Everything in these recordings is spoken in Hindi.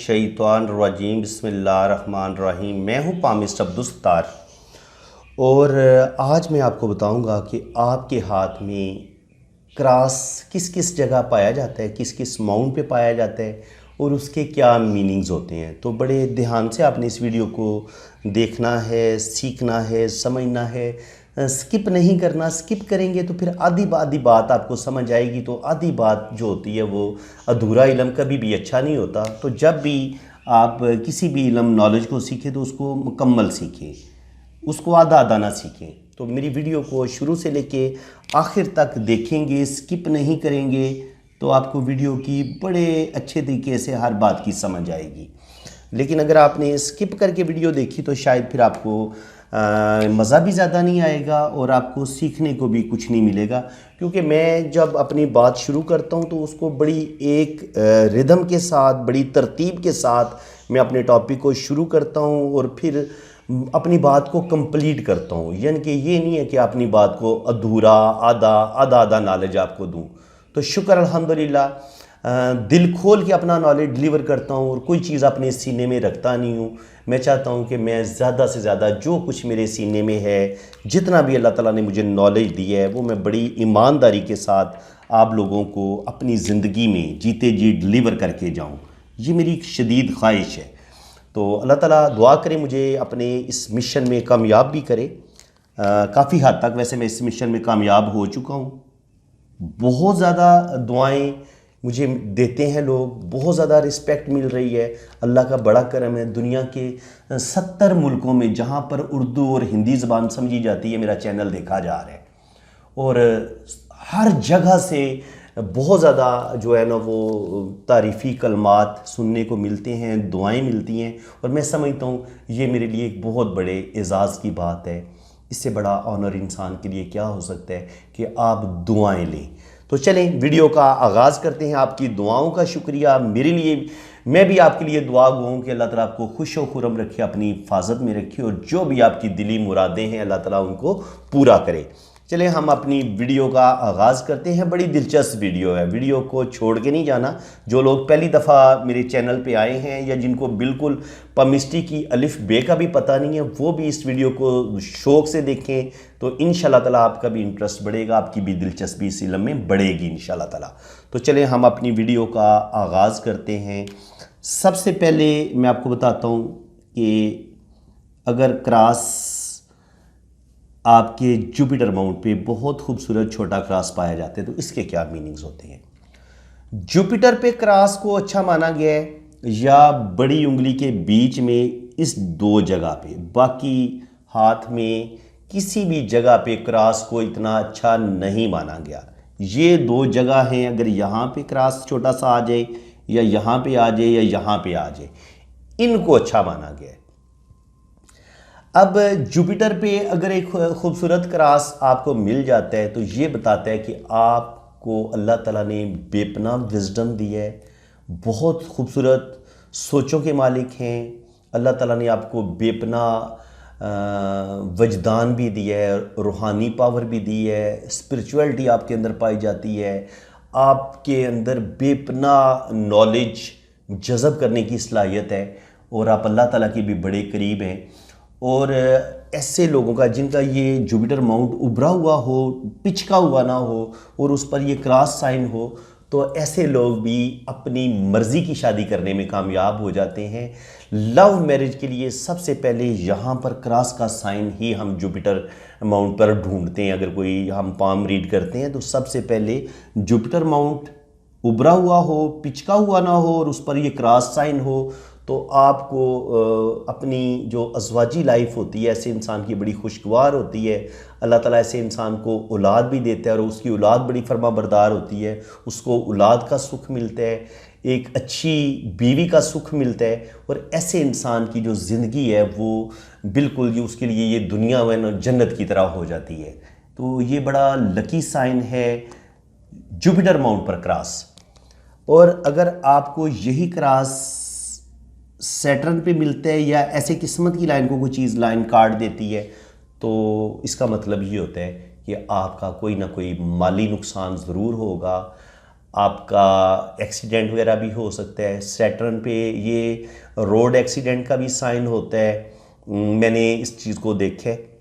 मिनश्शैतानिर्रजीम बिस्मिल्लाहिर्रहमानिर्रहीम। मैं हूँ पामिस्ट अब्दुस्तार और आज मैं आपको बताऊंगा कि आपके हाथ में क्रॉस किस किस जगह पाया जाता है, किस किस माउंट पे पाया जाता है और उसके क्या मीनिंग्स होते हैं। तो बड़े ध्यान से आपने इस वीडियो को देखना है, सीखना है, समझना है, स्किप नहीं करना। स्किप करेंगे तो फिर आधी बात आपको समझ आएगी, तो आधी बात जो होती है वो अधूरा इल्म कभी भी अच्छा नहीं होता। तो जब भी आप किसी भी इल्म नॉलेज को सीखें तो उसको मुकम्मल सीखें, उसको आधा आधा ना सीखें। तो मेरी वीडियो को शुरू से लेके आखिर तक देखेंगे, स्किप नहीं करेंगे, तो आपको वीडियो की बड़े अच्छे तरीके से हर बात की समझ आएगी। लेकिन अगर आपने स्किप करके वीडियो देखी तो शायद फिर आपको मज़ा भी ज़्यादा नहीं आएगा और आपको सीखने को भी कुछ नहीं मिलेगा। क्योंकि मैं जब अपनी बात शुरू करता हूँ तो उसको बड़ी एक रिदम के साथ, बड़ी तरतीब के साथ मैं अपने टॉपिक को शुरू करता हूँ और फिर अपनी बात को कंप्लीट करता हूँ। यानी कि ये नहीं है कि अपनी बात को अधूरा आधा नॉलेज आपको दूँ। तो शुक्र अल्हम्दुलिल्लाह, दिल खोल के अपना नॉलेज डिलीवर करता हूँ और कोई चीज़ अपने सीने में रखता नहीं हूँ। मैं चाहता हूँ कि मैं ज़्यादा से ज़्यादा जो कुछ मेरे सीने में है, जितना भी अल्लाह ताला ने मुझे नॉलेज दी है, वो मैं बड़ी ईमानदारी के साथ आप लोगों को अपनी ज़िंदगी में जीते जी डिलीवर करके जाऊँ। ये मेरी शदीद ख्वाहिश है। तो अल्लाह ताला दुआ करे मुझे अपने इस मिशन में कामयाब भी करे। काफ़ी हद तक वैसे मैं इस मिशन में कामयाब हो चुका हूँ। बहुत ज़्यादा दुआएं मुझे देते हैं लोग, बहुत ज़्यादा रिस्पेक्ट मिल रही है। अल्लाह का बड़ा करम है। दुनिया के 70 मुल्कों में जहाँ पर उर्दू और हिंदी ज़बान समझी जाती है, मेरा चैनल देखा जा रहा है और हर जगह से बहुत ज़्यादा जो है ना वो तारीफ़ी कलमात सुनने को मिलते हैं, दुआएं मिलती हैं और मैं समझता हूँ ये मेरे लिए एक बहुत बड़े एज़ाज़ की बात है। इससे बड़ा ऑनर इंसान के लिए क्या हो सकता है कि आप दुआएं लें। तो चलें वीडियो का आगाज़ करते हैं। आपकी दुआओं का शुक्रिया मेरे लिए, मैं भी आपके लिए दुआ गो हूँ कि अल्लाह ताला आपको खुश व खुरम रखे, अपनी हिफाजत में रखे और जो भी आपकी दिली मुरादें हैं अल्लाह ताला उनको पूरा करे। चलें हम अपनी वीडियो का आगाज़ करते हैं। बड़ी दिलचस्प वीडियो है, वीडियो को छोड़ के नहीं जाना। जो लोग पहली दफ़ा मेरे चैनल पे आए हैं या जिनको बिल्कुल पमिस्ट्री की अलिफ बे का भी पता नहीं है, वो भी इस वीडियो को शौक़ से देखें तो इंशाल्लाह ताला आपका भी इंटरेस्ट बढ़ेगा, आपकी भी दिलचस्पी इस इल्म में बढ़ेगी इंशाल्लाह ताला। तो चलें हम अपनी वीडियो का आगाज़ करते हैं। सबसे पहले मैं आपको बताता हूँ कि अगर क्रॉस आपके जुपिटर माउंट पे बहुत खूबसूरत छोटा क्रॉस पाया जाता है तो इसके क्या मीनिंग्स होते हैं। जुपिटर पे क्रॉस को अच्छा माना गया है या बड़ी उंगली के बीच में, इस दो जगह पे, बाकी हाथ में किसी भी जगह पे क्रॉस को इतना अच्छा नहीं माना गया। ये दो जगह हैं, अगर यहाँ पे क्रॉस छोटा सा आ जाए या यहाँ पे आ जाए या यहाँ पे आ जाए, इनको अच्छा माना गया है। अब जुपिटर पे अगर एक खूबसूरत क्रॉस आपको मिल जाता है तो ये बताता है कि आपको अल्लाह ताला ने बेपनाह विजडम दी है, बहुत खूबसूरत सोचों के मालिक हैं। अल्लाह ताला ने आपको बेपनाह वजदान भी दिया है, रूहानी पावर भी दी है, स्पिरिचुअलिटी आपके अंदर पाई जाती है, आपके अंदर बेपनाह नॉलेज जज़ब करने की सलाहियत है और आप अल्लाह ताला के भी बड़े करीब हैं। और ऐसे लोगों का जिनका ये जुपिटर माउंट उभरा हुआ हो, पिचका हुआ ना हो और उस पर ये क्रॉस साइन हो, तो ऐसे लोग भी अपनी मर्ज़ी की शादी करने में कामयाब हो जाते हैं। लव मैरिज के लिए सबसे पहले यहाँ पर क्रॉस का साइन ही हम जुपिटर माउंट पर ढूंढते हैं। अगर कोई हम पाम रीड करते हैं तो सबसे पहले जुपिटर माउंट उभरा हुआ हो, पिचका हुआ ना हो और उस पर ये क्रॉस साइन हो, तो आपको अपनी जो अज़वाजी लाइफ होती है ऐसे इंसान की बड़ी खुशगवार होती है। अल्लाह ताला ऐसे इंसान को औलाद भी देता है और उसकी औलाद बड़ी फर्मा बरदार होती है, उसको औलाद का सुख मिलता है, एक अच्छी बीवी का सुख मिलता है और ऐसे इंसान की जो ज़िंदगी है वो बिल्कुल उसके लिए ये दुनिया व जन्नत की तरह हो जाती है। तो ये बड़ा लकी साइन है जुपिटर माउंट पर क्रॉस। और अगर आपको यही क्रॉस सैटर्न पे मिलता है या ऐसे किस्मत की लाइन को कोई चीज़ लाइन काट देती है, तो इसका मतलब ये होता है कि आपका कोई ना कोई माली नुकसान ज़रूर होगा, आपका एक्सीडेंट वगैरह भी हो सकता है। सैटर्न पे ये रोड एक्सीडेंट का भी साइन होता है। मैंने इस चीज़ को देखा है।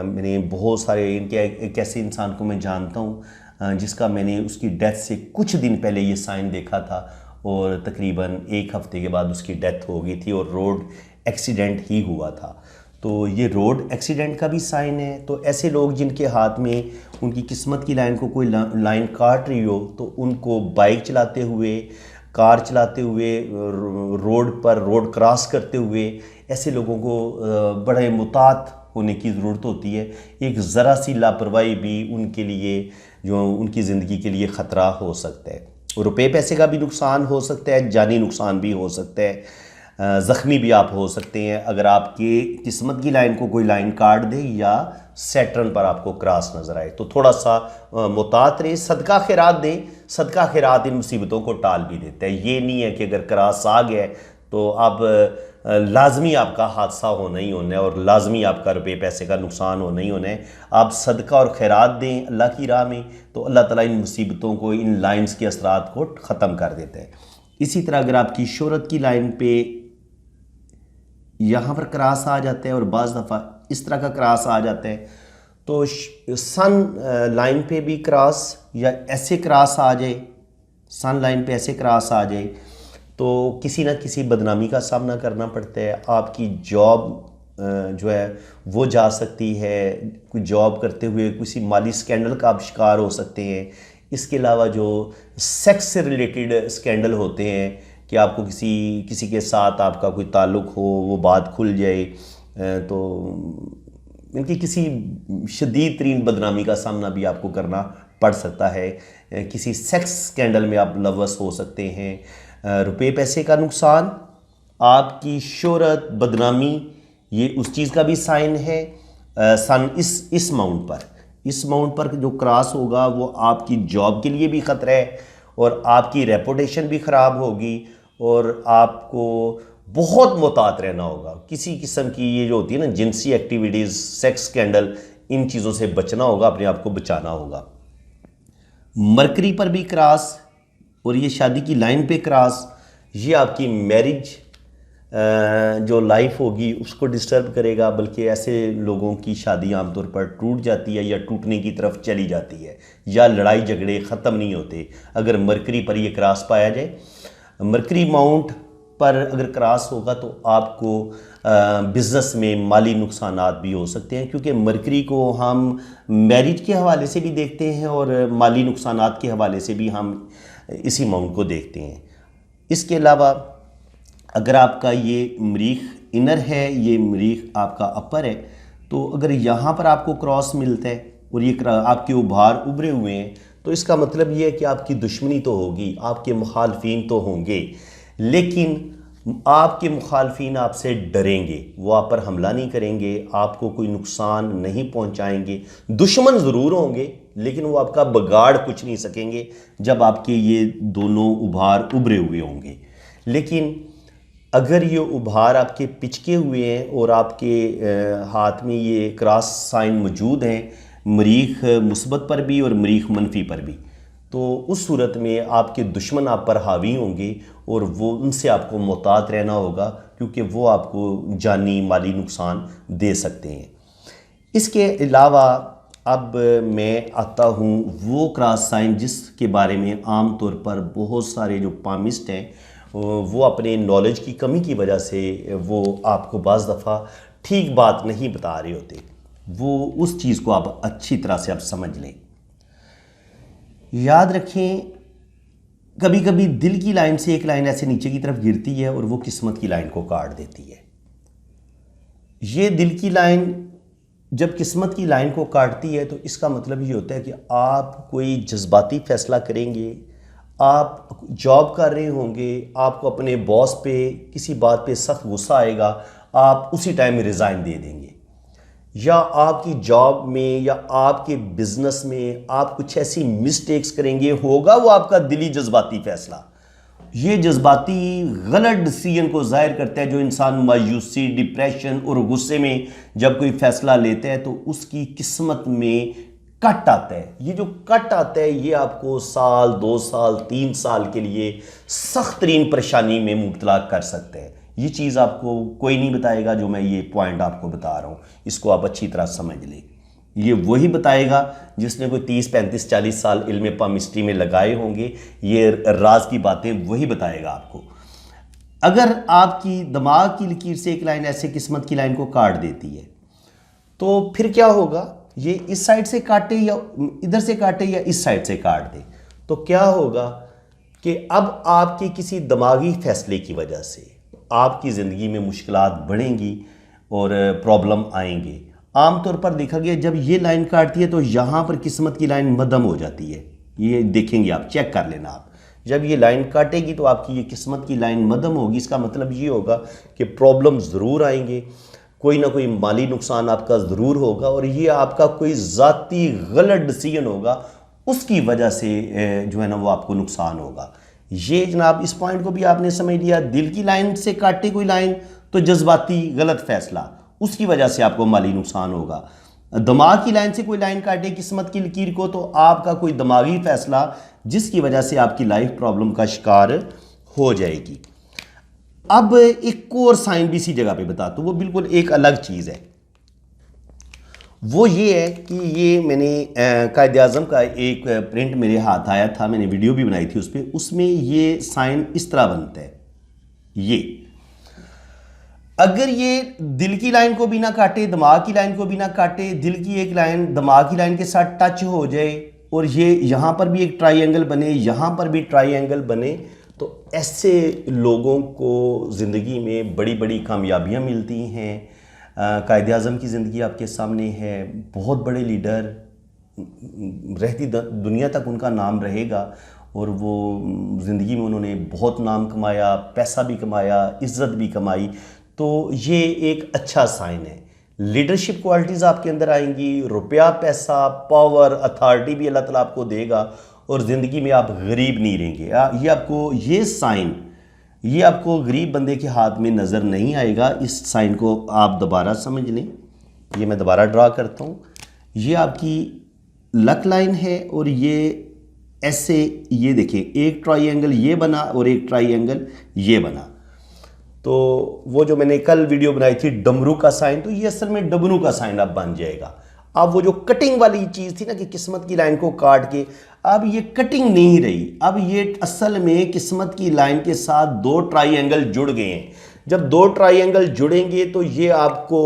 मैंने बहुत सारे इनके एक ऐसे इंसान को मैं जानता हूँ जिसका मैंने उसकी डेथ से कुछ दिन पहले ये साइन देखा था और तकरीबन एक हफ्ते के बाद उसकी डेथ हो गई थी और रोड एक्सीडेंट ही हुआ था। तो ये रोड एक्सीडेंट का भी साइन है। तो ऐसे लोग जिनके हाथ में उनकी किस्मत की लाइन को कोई लाइन काट रही हो तो उनको बाइक चलाते हुए, कार चलाते हुए, रोड पर रोड क्रॉस करते हुए ऐसे लोगों को बड़े मुतात होने की ज़रूरत होती है। एक ज़रा सी लापरवाही भी उनके लिए जो उनकी ज़िंदगी के लिए ख़तरा हो सकता है। रुपए पैसे का भी नुकसान हो सकता है, जानी नुकसान भी हो सकता है, ज़ख्मी भी आप हो सकते हैं अगर आपकी किस्मत की लाइन को कोई लाइन काट दे या सैटर्न पर आपको क्रॉस नज़र आए। तो थोड़ा सा मुतात रहे, सदका खैरात दें। सदका खैरात इन मुसीबतों को टाल भी देता है। ये नहीं है कि अगर क्रॉस आ गया तो अब लाजमी आपका हादसा होना ही होना है और लाजमी आपका रुपये पैसे का नुकसान होना ही होना है। आप सदका और खैरात दें अल्लाह की राह में तो अल्लाह ताला इन मुसीबतों को, इन लाइंस के असरात को ख़त्म कर देता है। इसी तरह अगर आपकी शोहरत की लाइन पे यहाँ पर क्रॉस आ जाता है और बाज़ दफ़ा इस तरह का क्रॉस आ जाता है तो सन लाइन पे भी क्रॉस या ऐसे क्रॉस आ जाए, सन लाइन पे ऐसे क्रॉस आ जाए तो किसी ना किसी बदनामी का सामना करना पड़ता है। आपकी जॉब जो है वो जा सकती है, कोई जॉब करते हुए किसी माली स्कैंडल का आप शिकार हो सकते हैं। इसके अलावा जो सेक्स से रिलेटेड स्कैंडल होते हैं कि आपको किसी के साथ आपका कोई ताल्लुक़ हो, वो बात खुल जाए तो इनकी किसी शदीद तरीन बदनामी का सामना भी आपको करना पड़ सकता है। किसी सेक्स स्कैंडल में आप लवस हो सकते हैं। रुपए पैसे का नुकसान, आपकी शोहरत, बदनामी, ये उस चीज़ का भी साइन है। सन इस माउंट पर जो क्रॉस होगा वो आपकी जॉब के लिए भी ख़तरा है और आपकी रेपुटेशन भी ख़राब होगी और आपको बहुत मुहतात रहना होगा। किसी किस्म की ये जो होती है ना जिनसी एक्टिविटीज़, सेक्स स्कैंडल, इन चीज़ों से बचना होगा, अपने आप को बचाना होगा। मरकरी पर भी क्रॉस और ये शादी की लाइन पे क्रॉस, ये आपकी मैरिज जो लाइफ होगी उसको डिस्टर्ब करेगा। बल्कि ऐसे लोगों की शादी आमतौर पर टूट जाती है या टूटने की तरफ चली जाती है या लड़ाई झगड़े ख़त्म नहीं होते अगर मरकरी पर ये क्रॉस पाया जाए। मरकरी माउंट पर अगर क्रॉस होगा तो आपको बिज़नेस में माली नुकसानात भी हो सकते हैं क्योंकि मरकरी को हम मैरिज के हवाले से भी देखते हैं और माली नुकसानात के हवाले से भी हम इसी माउंट को देखते हैं। इसके अलावा अगर आपका ये मरीख इनर है, ये मरीख आपका अपर है, तो अगर यहाँ पर आपको क्रॉस मिलता है और ये आपके उभार उभरे हुए हैं तो इसका मतलब ये है कि आपकी दुश्मनी तो होगी, आपके मुखालफीन तो होंगे, लेकिन आपके मुखालफीन आपसे डरेंगे, वो आप पर हमला नहीं करेंगे, आपको कोई नुकसान नहीं पहुंचाएंगे। दुश्मन ज़रूर होंगे लेकिन वो आपका बगाड़ कुछ नहीं सकेंगे जब आपके ये दोनों उभार उभरे हुए होंगे। लेकिन अगर ये उभार आपके पिचके हुए हैं और आपके हाथ में ये क्रॉस साइन मौजूद हैं, मरीख मुस्बत पर भी और मरीख मनफी पर भी, तो उस सूरत में आपके दुश्मन आप पर हावी होंगे और वो उनसे आपको मुहतात रहना होगा क्योंकि वो आपको जानी माली नुकसान दे सकते हैं। इसके अलावा अब मैं आता हूँ वो क्रॉस साइन जिसके बारे में आम तौर पर बहुत सारे जो पामिस्ट हैं वो अपने नॉलेज की कमी की वजह से वो आपको बाज़ दफ़ा ठीक बात नहीं बता रहे होते। वो उस चीज़ को आप अच्छी तरह से आप समझ लें। याद रखें, कभी कभी दिल की लाइन से एक लाइन ऐसे नीचे की तरफ गिरती है और वो किस्मत की लाइन को काट देती है। ये दिल की लाइन जब किस्मत की लाइन को काटती है तो इसका मतलब ये होता है कि आप कोई जज्बाती फ़ैसला करेंगे, आप जॉब कर रहे होंगे, आपको अपने बॉस पे किसी बात पे सख्त गुस्सा आएगा, आप उसी टाइम रिज़ाइन दे देंगे, या आपकी जॉब में या आपके बिजनेस में आप कुछ ऐसी मिस्टेक्स करेंगे, होगा वो आपका दिली जज्बाती फ़ैसला। ये जज्बाती गलत डिसीजन को ज़ाहिर करता है। जो इंसान मायूसी, डिप्रेशन और गुस्से में जब कोई फ़ैसला लेता है तो उसकी किस्मत में कट आता है। ये जो कट आता है ये आपको साल, 2 साल, 3 साल के लिए सख्त तरीन परेशानी में मुब्तला कर सकते हैं। ये चीज़ आपको कोई नहीं बताएगा, जो मैं ये पॉइंट आपको बता रहा हूँ, इसको आप अच्छी तरह समझ लें। ये वही बताएगा जिसने कोई 30, 35, 40 साल इल्म पामिस्ट्री में लगाए होंगे। ये राज की बातें वही बताएगा आपको। अगर आपकी दिमाग की लकीर से एक लाइन ऐसे किस्मत की लाइन को काट देती है तो फिर क्या होगा, ये इस साइड से काटे या इधर से काटे या इस साइड से काट दे, तो क्या होगा कि अब आपके किसी दिमागी फैसले की वजह से आपकी ज़िंदगी में मुश्किलात बढ़ेंगी और प्रॉब्लम आएंगे। आमतौर पर देखा गया जब ये लाइन काटती है तो यहाँ पर किस्मत की लाइन मध्यम हो जाती है। ये देखेंगे आप, चेक कर लेना आप, जब ये लाइन काटेगी तो आपकी ये किस्मत की लाइन मध्यम होगी। इसका मतलब ये होगा कि प्रॉब्लम ज़रूर आएंगे, कोई ना कोई माली नुकसान आपका ज़रूर होगा, और ये आपका कोई ज़ाती गलत डिसीजन होगा, उसकी वजह से जो है ना वो आपको नुकसान होगा। ये जनाब इस पॉइंट को भी आपने समझ लिया। दिल की लाइन से काटे कोई लाइन तो जज्बाती गलत फैसला, उसकी वजह से आपको माली नुकसान होगा। दिमाग की लाइन से कोई लाइन काटे किस्मत की लकीर को तो आपका कोई दिमागी फैसला जिसकी वजह से आपकी लाइफ प्रॉब्लम का शिकार हो जाएगी। अब एक और साइन भी इसी जगह पे बताता हूं, वो बिल्कुल एक अलग चीज़ है। वो ये है कि ये मैंने कायद आज़म का एक प्रिंट मेरे हाथ आया था, मैंने वीडियो भी बनाई थी उस पर। उसमें ये साइन इस तरह बनता है। ये अगर ये दिल की लाइन को भी ना काटे, दिमाग की लाइन को भी ना काटे, दिल की एक लाइन दिमाग की लाइन के साथ टच हो जाए और ये यहाँ पर भी एक ट्राइंगल बने, यहाँ पर भी ट्राइंगल बने, तो ऐसे लोगों को ज़िंदगी में बड़ी बड़ी कामयाबियाँ मिलती हैं। कायद आज़म की ज़िंदगी आपके सामने है, बहुत बड़े लीडर, रहती दुनिया तक उनका नाम रहेगा, और वो ज़िंदगी में उन्होंने बहुत नाम कमाया, पैसा भी कमाया, इज़्ज़त भी कमाई। तो ये एक अच्छा साइन है। लीडरशिप क्वालिटीज़ आपके अंदर आएंगी, रुपया, पैसा, पावर, अथॉरिटी भी अल्लाह ताला आपको देगा, और ज़िंदगी में आप गरीब नहीं रहेंगे। ये आपको ये साइन, ये आपको गरीब बंदे के हाथ में नज़र नहीं आएगा। इस साइन को आप दोबारा समझ लें। ये मैं दोबारा ड्रा करता हूँ। ये आपकी लक लाइन है, और ये ऐसे, ये देखिए एक ट्राइंगल ये बना और एक ट्राइंगल ये बना। तो वो जो मैंने कल वीडियो बनाई थी डमरू का साइन, तो ये असल में डमरू का साइन अब बन जाएगा। अब वो जो कटिंग वाली चीज़ थी ना कि किस्मत की लाइन को काट के, अब ये कटिंग नहीं रही, अब ये असल में किस्मत की लाइन के साथ 2 ट्राइंगल जुड़ गए हैं। जब 2 ट्राइंगल जुड़ेंगे तो ये आपको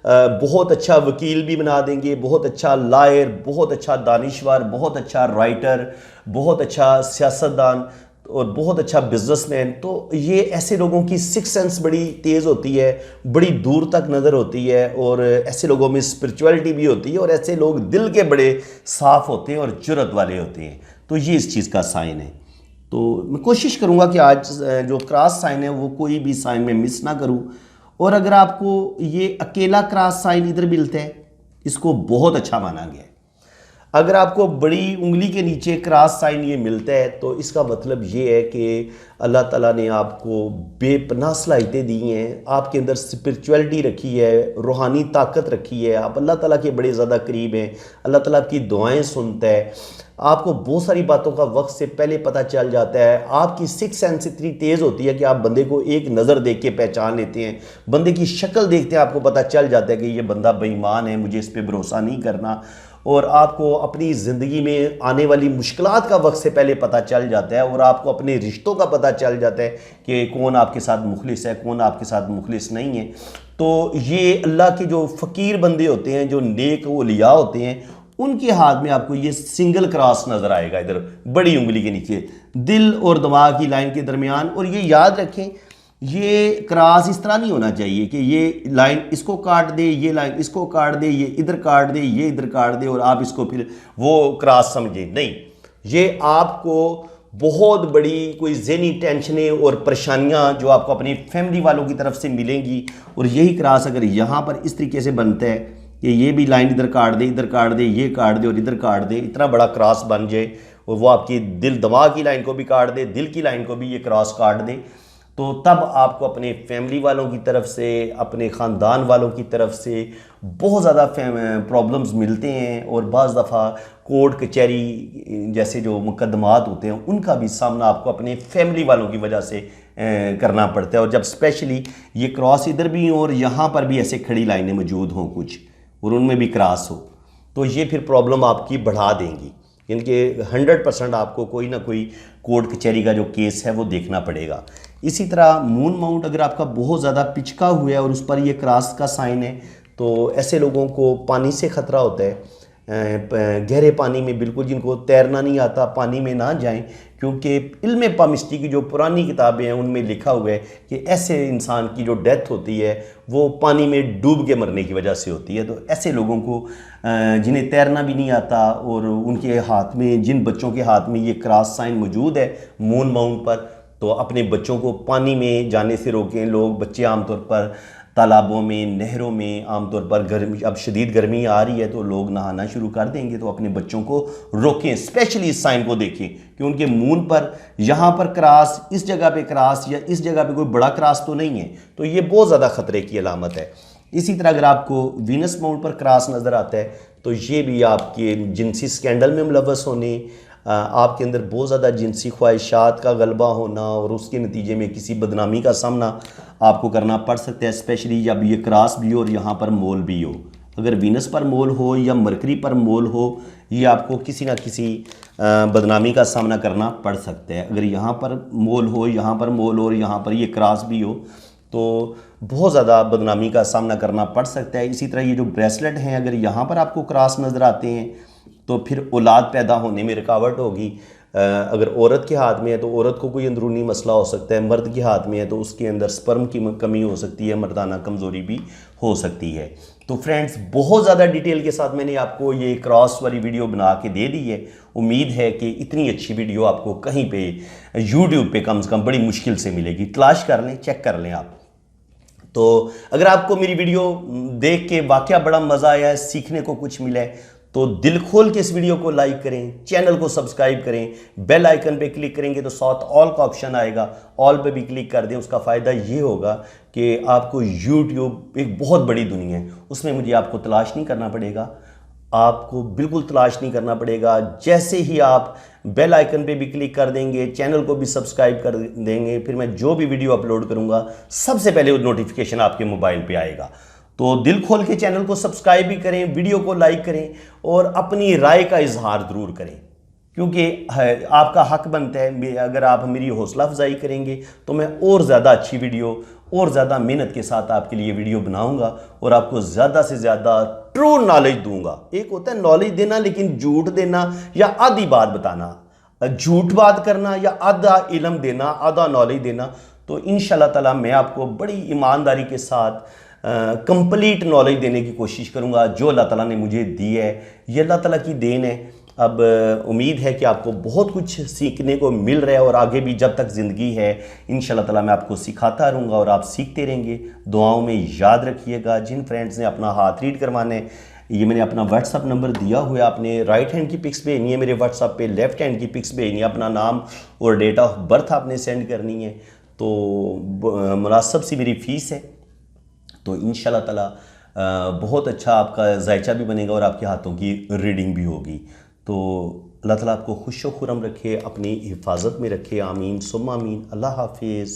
बहुत अच्छा वकील भी बना देंगे, बहुत अच्छा लायर, बहुत अच्छा दानिशवर, बहुत अच्छा राइटर, बहुत अच्छा सियासतदान और बहुत अच्छा बिजनेसमैन। तो ये ऐसे लोगों की सिक्स सेंस बड़ी तेज़ होती है, बड़ी दूर तक नज़र होती है, और ऐसे लोगों में स्पिरिचुअलिटी भी होती है, और ऐसे लोग दिल के बड़े साफ़ होते हैं और जुर्रत वाले होते हैं। तो ये इस चीज़ का साइन है। तो मैं कोशिश करूँगा कि आज जो क्रॉस साइन है वो कोई भी साइन में मिस ना करूँ। और अगर आपको ये अकेला क्रॉस साइन इधर मिलता है, इसको बहुत अच्छा माना गया है। अगर आपको बड़ी उंगली के नीचे क्रॉस साइन ये मिलता है तो इसका मतलब ये है कि अल्लाह ताला ने आपको बेपनाह सलाहियतें दी हैं, आपके अंदर स्पिरिचुअलिटी रखी है, रूहानी ताकत रखी है, आप अल्लाह ताला के बड़े ज़्यादा करीब हैं, अल्लाह ताला आपकी दुआएं सुनता है, आपको बहुत सारी बातों का वक्त से पहले पता चल जाता है, आपकी सिक्स सेंस इतनी तेज़ होती है कि आप बंदे को एक नज़र देख के पहचान लेते हैं, बंदे की शक्ल देखते हैं आपको पता चल जाता है कि ये बंदा बेईमान है, मुझे इस पर भरोसा नहीं करना। और आपको अपनी ज़िंदगी में आने वाली मुश्किलात का वक्त से पहले पता चल जाता है, और आपको अपने रिश्तों का पता चल जाता है कि कौन आपके साथ मुखलिस है, कौन आपके साथ मुखलिस नहीं है। तो ये अल्लाह के जो फ़कीर बंदे होते हैं, जो नेक औलिया होते हैं, उनके हाथ में आपको ये सिंगल क्रॉस नज़र आएगा, इधर बड़ी उंगली के नीचे दिल और दिमाग की लाइन के दरमियान। और ये याद रखें, ये क्रॉस इस तरह नहीं होना चाहिए कि ये लाइन इसको काट दे, ये लाइन इसको काट दे, ये इधर काट दे, ये इधर काट दे, और आप इसको फिर वो क्रॉस समझे। नहीं, ये आपको बहुत बड़ी कोई ज़हनी टेंशनें और परेशानियां जो आपको अपनी फैमिली वालों की तरफ से मिलेंगी। और यही क्रॉस अगर यहाँ पर इस तरीके से बनता है कि ये भी लाइन इधर काट दे, इधर काट दे, ये काट दे और इधर काट दे, इतना बड़ा क्रॉस बन जाए, और वो आपकी दिल दिमाग की लाइन को भी काट दे, दिल की लाइन को भी ये क्रॉस काट दे, तो तब आपको अपने फैमिली वालों की तरफ से, अपने ख़ानदान वालों की तरफ से बहुत ज़्यादा प्रॉब्लम्स मिलते हैं, और बाज़ दफ़ा कोर्ट कचहरी जैसे जो मुकदमात होते हैं उनका भी सामना आपको अपने फैमिली वालों की वजह से करना पड़ता है। और जब स्पेशली ये क्रॉस इधर भी हो और यहाँ पर भी ऐसे खड़ी लाइनें मौजूद हों कुछ, और उनमें भी क्रॉस हो, तो ये फिर प्रॉब्लम आपकी बढ़ा देंगी, इनके 100% आपको कोई ना कोई कोर्ट कचहरी का जो केस है वो देखना पड़ेगा। इसी तरह मून माउंट अगर आपका बहुत ज़्यादा पिचका हुआ है और उस पर ये क्रॉस का साइन है, तो ऐसे लोगों को पानी से ख़तरा होता है। गहरे पानी में बिल्कुल, जिनको तैरना नहीं आता, पानी में ना जाएं, क्योंकि इल्म पामिस्ट्री की जो पुरानी किताबें हैं उनमें लिखा हुआ है कि ऐसे इंसान की जो डेथ होती है वो पानी में डूब के मरने की वजह से होती है। तो ऐसे लोगों को जिन्हें तैरना भी नहीं आता और उनके हाथ में, जिन बच्चों के हाथ में ये क्रॉस साइन मौजूद है मून माउंट पर, तो अपने बच्चों को पानी में जाने से रोकें। लोग, बच्चे आमतौर पर तालाबों में, नहरों में, आमतौर पर गर्मी, अब शदीद गर्मी आ रही है तो लोग नहाना शुरू कर देंगे, तो अपने बच्चों को रोकें। स्पेशली इस साइन को देखें कि उनके मून पर, यहाँ पर क्रॉस, इस जगह पे क्रॉस या इस जगह पे कोई बड़ा क्रॉस तो नहीं है, तो ये बहुत ज़्यादा ख़तरे की अलामत है। इसी तरह अगर आपको वीनस माउंट पर क्रॉस नज़र आता है तो ये भी आपके जिनसी स्कैंडल में मुलव्वस होने, आपके अंदर बहुत ज़्यादा जिनसी ख्वाहिशात का गलबा होना और उसके नतीजे में किसी बदनामी का सामना आपको करना पड़ सकता है। स्पेशली जब ये क्रॉस भी हो और यहाँ पर मोल भी हो। अगर वीनस पर मोल हो या मरकरी पर मोल हो, ये आपको किसी ना किसी बदनामी का सामना करना पड़ सकता है। अगर यहाँ पर मोल हो, यहाँ पर मोल हो और यहाँ पर ये क्रॉस भी हो, तो बहुत ज़्यादा बदनामी का सामना करना पड़ सकता है। इसी तरह ये जो ब्रेसलेट हैं, अगर यहाँ पर आपको क्रॉस नज़र आते हैं तो फिर औलाद पैदा होने में रुकावट होगी। अगर औरत के हाथ में है तो औरत को कोई अंदरूनी मसला हो सकता है, मर्द के हाथ में है तो उसके अंदर स्पर्म की कमी हो सकती है, मर्दाना कमज़ोरी भी हो सकती है। तो फ्रेंड्स, बहुत ज़्यादा डिटेल के साथ मैंने आपको ये क्रॉस वाली वीडियो बना के दे दी है। उम्मीद है कि इतनी अच्छी वीडियो आपको कहीं पे यूट्यूब पे कम से कम बड़ी मुश्किल से मिलेगी। तलाश कर लें, चेक कर लें आप। तो अगर आपको मेरी वीडियो देख के वाकया बड़ा मज़ा आया है, सीखने को कुछ मिला है, तो दिल खोल के इस वीडियो को लाइक करें, चैनल को सब्सक्राइब करें, बेल आइकन पे क्लिक करेंगे तो साथ ऑल का ऑप्शन आएगा, ऑल पे भी क्लिक कर दें। उसका फ़ायदा ये होगा कि आपको यूट्यूब एक बहुत बड़ी दुनिया है, उसमें मुझे आपको तलाश नहीं करना पड़ेगा, आपको बिल्कुल तलाश नहीं करना पड़ेगा। जैसे ही आप बेल आइकन पे भी क्लिक कर देंगे, चैनल को भी सब्सक्राइब कर देंगे, फिर मैं जो भी वीडियो अपलोड करूँगा सबसे पहले वो नोटिफिकेशन आपके मोबाइल पे आएगा। तो दिल खोल के चैनल को सब्सक्राइब भी करें, वीडियो को लाइक करें और अपनी राय का इजहार ज़रूर करें, क्योंकि आपका हक बनता है। अगर आप मेरी हौसला अफजाई करेंगे तो मैं और ज़्यादा अच्छी वीडियो और ज़्यादा मेहनत के साथ आपके लिए वीडियो बनाऊंगा और आपको ज़्यादा से ज़्यादा ट्रू नॉलेज दूंगा। एक होता है नॉलेज देना, लेकिन झूठ देना या आधी बात बताना, झूठ बात करना या आधा इल्म देना, आधा नॉलेज देना। तो इंशाल्लाह ताला मैं आपको बड़ी ईमानदारी के साथ कंप्लीट नॉलेज देने की कोशिश करूंगा जो अल्लाह ताला ने मुझे दी है। ये अल्लाह ताला की देन है। अब उम्मीद है कि आपको बहुत कुछ सीखने को मिल रहा है और आगे भी जब तक ज़िंदगी है इंशाल्लाह ताला मैं आपको सिखाता रहूँगा और आप सीखते रहेंगे। दुआओं में याद रखिएगा। जिन फ्रेंड्स ने अपना हाथ रीड करवाने, ये मैंने अपना व्हाट्सअप नंबर दिया हुआ है, आपने राइट हैंड की पिक्स भेजनी है मेरे व्हाट्सअप पे, लेफ़्ट हैंड की पिक्स भेजनी है, अपना नाम और डेट ऑफ बर्थ आपने सेंड करनी है। तो मुनासिब सी मेरी फ़ीस है, तो इंशाल्लाह ताला बहुत अच्छा आपका जायचा भी बनेगा और आपके हाथों की रीडिंग भी होगी। तो अल्लाह ताला आपको खुश व खुरम रखे, अपनी हिफाजत में रखे। आमीन सुम्मा आमीन। अल्लाह हाफिज़।